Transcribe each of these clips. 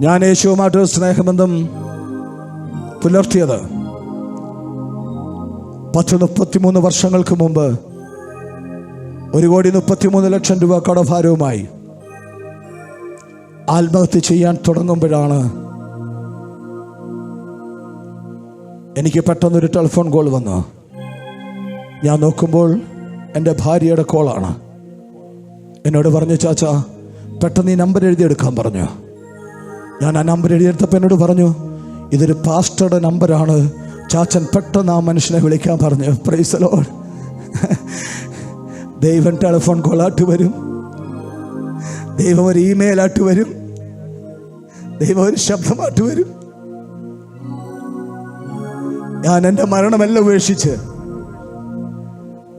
ഞാൻ യേശുവുമായിട്ട് സ്നേഹബന്ധം പുലർത്തിയത് 33 വർഷങ്ങൾക്ക് മുമ്പ് 1,33,00,000 രൂപ കടഭാരവുമായി ആത്മഹത്യ ചെയ്യാൻ തുടങ്ങുമ്പോഴാണ് എനിക്ക് പെട്ടെന്നൊരു ടെലിഫോൺ കോൾ വന്നു. ഞാൻ നോക്കുമ്പോൾ എൻ്റെ ഭാര്യയുടെ കോളാണ്. എന്നോട് പറഞ്ഞു, ചാച്ചാ പെട്ടെന്ന് ഈ നമ്പർ എഴുതിയെടുക്കാൻ പറഞ്ഞു. ഞാൻ ആ നമ്പർ എഴുതിയെടുത്തപ്പോൾ എന്നോട് പറഞ്ഞു, ഇതൊരു പാസ്റ്ററുടെ നമ്പറാണ്, ചാച്ചൻ പെട്ടെന്ന് ആ മനുഷ്യനെ വിളിക്കാൻ പറഞ്ഞു. Praise the Lord. ദൈവം ടെലിഫോൺ കോളായിട്ട് വരും, ദൈവം ഒരു ഇമെയിലായിട്ട് വരും, ദൈവം ഒരു ശബ്ദമായിട്ട് വരും. ഞാൻ എൻ്റെ മരണമെല്ലാം ഉപേക്ഷിച്ച്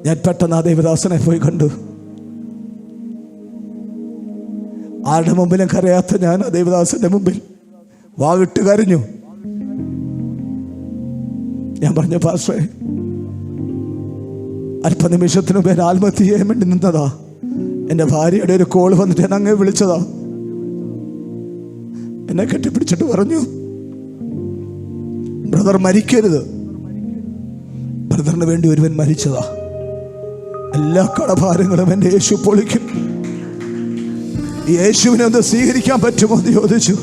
ഞാൻ പെട്ടെന്ന് ആ ദേവദാസനെ പോയി കണ്ടു. ആരുടെ മുമ്പിലും കരയാത്ത ഞാൻ ആ ദേവദാസന്റെ മുമ്പിൽ വാവിട്ട് കരഞ്ഞു. ഞാൻ പറഞ്ഞു, പാസ്റ്ററേ, അല്പനിമിഷത്തിന് മുമ്പ് ആത്മഹത്യ ചെയ്യാൻ വേണ്ടി നിന്നതാ. എൻ്റെ ഭാര്യയുടെ ഒരു കോൾ വന്നിട്ട് എന്നെ അങ്ങ് വിളിച്ചതാ. എന്നെ കെട്ടിപ്പിടിച്ചിട്ട് പറഞ്ഞു, ബ്രദർ മരിക്കരുത്, ബ്രദറിന് വേണ്ടി ഒരുവൻ മരിച്ചതാ, എല്ലാ കടഭാരങ്ങളും എൻ്റെ യേശു പൊളിക്കും. യേശുവിനെ ഒന്ന് സ്വീകരിക്കാൻ പറ്റുമോ എന്ന് ചോദിച്ചു.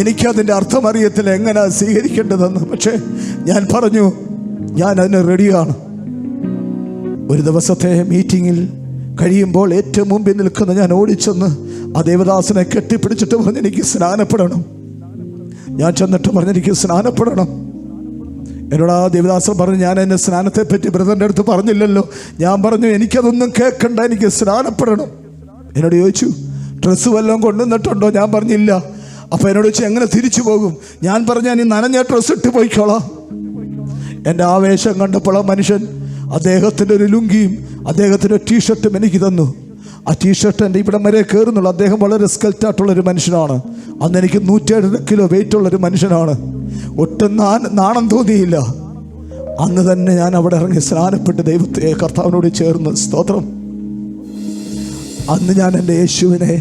എനിക്കതിൻ്റെ അർത്ഥം അറിയത്തില്ല, എങ്ങനെ സ്വീകരിക്കേണ്ടതെന്ന്. പക്ഷേ ഞാൻ പറഞ്ഞു, ഞാൻ അതിന് റെഡിയാണ്. ഒരു ദിവസത്തെ മീറ്റിങ്ങിൽ കഴിയുമ്പോൾ ഏറ്റവും മുമ്പിൽ നിൽക്കുന്ന ഞാൻ ഓടിച്ചെന്ന് ആ ദേവദാസനെ കെട്ടിപ്പിടിച്ചിട്ട് പറഞ്ഞു, എനിക്ക് സ്നാനപ്പെടണം. ഞാൻ ചെന്നിട്ട് പറഞ്ഞു, എനിക്ക് സ്നാനപ്പെടണം. എന്നോട് ആ ദേവദാസൻ പറഞ്ഞു, ഞാൻ എന്നെ സ്നാനത്തെ പറ്റി ബ്രദറിൻ്റെ അടുത്ത് പറഞ്ഞില്ലല്ലോ. ഞാൻ പറഞ്ഞു, എനിക്കതൊന്നും കേൾക്കണ്ട, എനിക്ക് സ്നാനപ്പെടണം. എന്നോട് ചോദിച്ചു, ഡ്രസ്സ് വല്ലതും കൊണ്ടുവന്നിട്ടുണ്ടോ? ഞാൻ പറഞ്ഞില്ല. അപ്പോൾ എന്നോട് ചോദിച്ചു, എങ്ങനെ തിരിച്ചു പോകും? ഞാൻ പറഞ്ഞു, ഞാൻ ഈ നനഞ്ഞ ഡ്രസ്സ് ഇട്ട് പോയിക്കോളാം. എൻ്റെ ആവേശം കണ്ടപ്പോൾ ആ മനുഷ്യൻ അദ്ദേഹത്തിൻ്റെ ഒരു ലുങ്കിയും അദ്ദേഹത്തിൻ്റെ ടീഷർട്ടും എനിക്ക് തന്നു. ആ ടീഷർട്ട് എൻ്റെ ഇവിടം വരെ കയറുന്നുള്ളൂ. അദ്ദേഹം വളരെ സ്കെൽറ്റായിട്ടുള്ളൊരു മനുഷ്യനാണ്. അന്ന് എനിക്ക് 107 കിലോ വെയിറ്റ് ഉള്ളൊരു മനുഷ്യനാണ്. ഒട്ടും നാണം തോന്നിയില്ല. അന്ന് തന്നെ ഞാൻ അവിടെ ഇറങ്ങി സ്നാനപ്പെട്ട് ദൈവത്തെ കർത്താവിനോട് ചേർന്ന് സ്തോത്രം. അന്ന് ഞാൻ എൻ്റെ യേശുവിനെ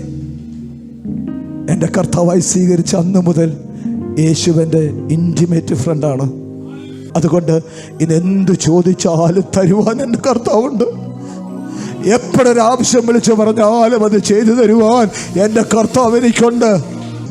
എൻ്റെ കർത്താവായി സ്വീകരിച്ച അന്ന് മുതൽ യേശുവിൻ്റെ ഇൻറ്റിമേറ്റ് ഫ്രണ്ടാണ്. അതുകൊണ്ട് ഇതെന്ത് ചോദിച്ചാലും തരുവാൻ എൻ്റെ കർത്താവുണ്ട്. എപ്പോഴൊരാവശ്യം വിളിച്ചു പറഞ്ഞാലും അത് ചെയ്തു തരുവാൻ എൻ്റെ കർത്താവ് എനിക്കുണ്ട്.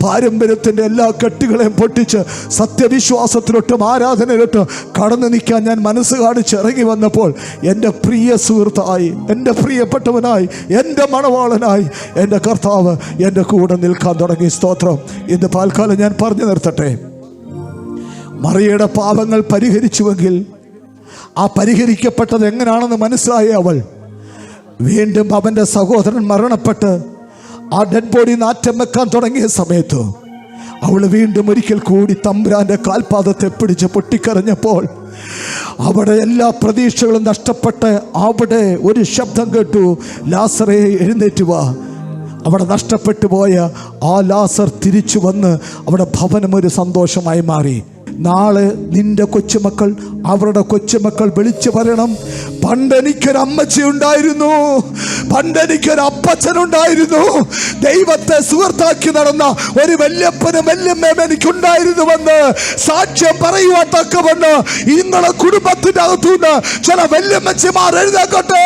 പാരമ്പര്യത്തിൻ്റെ എല്ലാ കെട്ടുകളെയും പൊട്ടിച്ച് സത്യവിശ്വാസത്തിലോട്ടും ആരാധനയിലോട്ടും കടന്നു നിൽക്കാൻ ഞാൻ മനസ്സ് കാണിച്ച് ഇറങ്ങി വന്നപ്പോൾ എൻ്റെ പ്രിയ സുഹൃത്തായി, എൻ്റെ പ്രിയപ്പെട്ടവനായി, എൻ്റെ മണവാളനായി എൻ്റെ കർത്താവ് എൻ്റെ കൂടെ നിൽക്കാൻ തുടങ്ങി. സ്തോത്രം. ഇന്ന് പാൽക്കാലം ഞാൻ പറഞ്ഞു നിർത്തട്ടെ. മറിയയുടെ പാപങ്ങൾ പരിഹരിച്ചുവെങ്കിൽ ആ പരിഹരിക്കപ്പെട്ടത് എങ്ങനെയാണെന്ന് മനസ്സിലായ അവൾ വീണ്ടും അവൻ്റെ സഹോദരൻ മരണപ്പെട്ട് ആ ഡെഡ് ബോഡി നാറ്റം വെക്കാൻ തുടങ്ങിയ സമയത്ത് അവൾ വീണ്ടും ഒരിക്കൽ കൂടി തമ്പുരാൻ്റെ കാൽപാദത്തെ പിടിച്ച് പൊട്ടിക്കരഞ്ഞപ്പോൾ അവിടെ എല്ലാ പ്രതീക്ഷകളും നഷ്ടപ്പെട്ട് അവിടെ ഒരു ശബ്ദം കേട്ടു, ലാസറേ എഴുന്നേറ്റ് വാ. അവിടെ നഷ്ടപ്പെട്ടു പോയ ആ ലാസർ തിരിച്ചു വന്ന് അവിടെ ഭവനം ഒരു സന്തോഷമായി മാറി. നാളെ നിന്റെ കൊച്ചുമക്കൾ അവരുടെ കൊച്ചുമക്കൾ വിളിച്ചു പറയണം, പണ്ടെനിക്കൊരു അമ്മച്ചി ഉണ്ടായിരുന്നു, പണ്ടെനിക്കൊരു അപ്പച്ചനുണ്ടായിരുന്നു, ദൈവത്തെ സുഹൃത്താക്കി നടന്ന ഒരു വല്യപ്പനും വല്യമ്മയും എനിക്കുണ്ടായിരുന്നുവെന്ന് സാക്ഷ്യം പറയുവാൻ തക്കവണ്ണം നിങ്ങളുടെ കുടുംബത്തിൻ്റെ അകത്തുനിന്ന് ചില വല്യമ്മച്ചിമാർ എഴുന്നേക്കട്ടെ,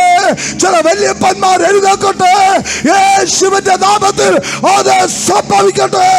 ചില വല്യപ്പന്മാർ എഴുന്നേക്കട്ടെ. യേശുവിന്റെ നാമത്തിൽ അത് സംഭവിക്കട്ടെ.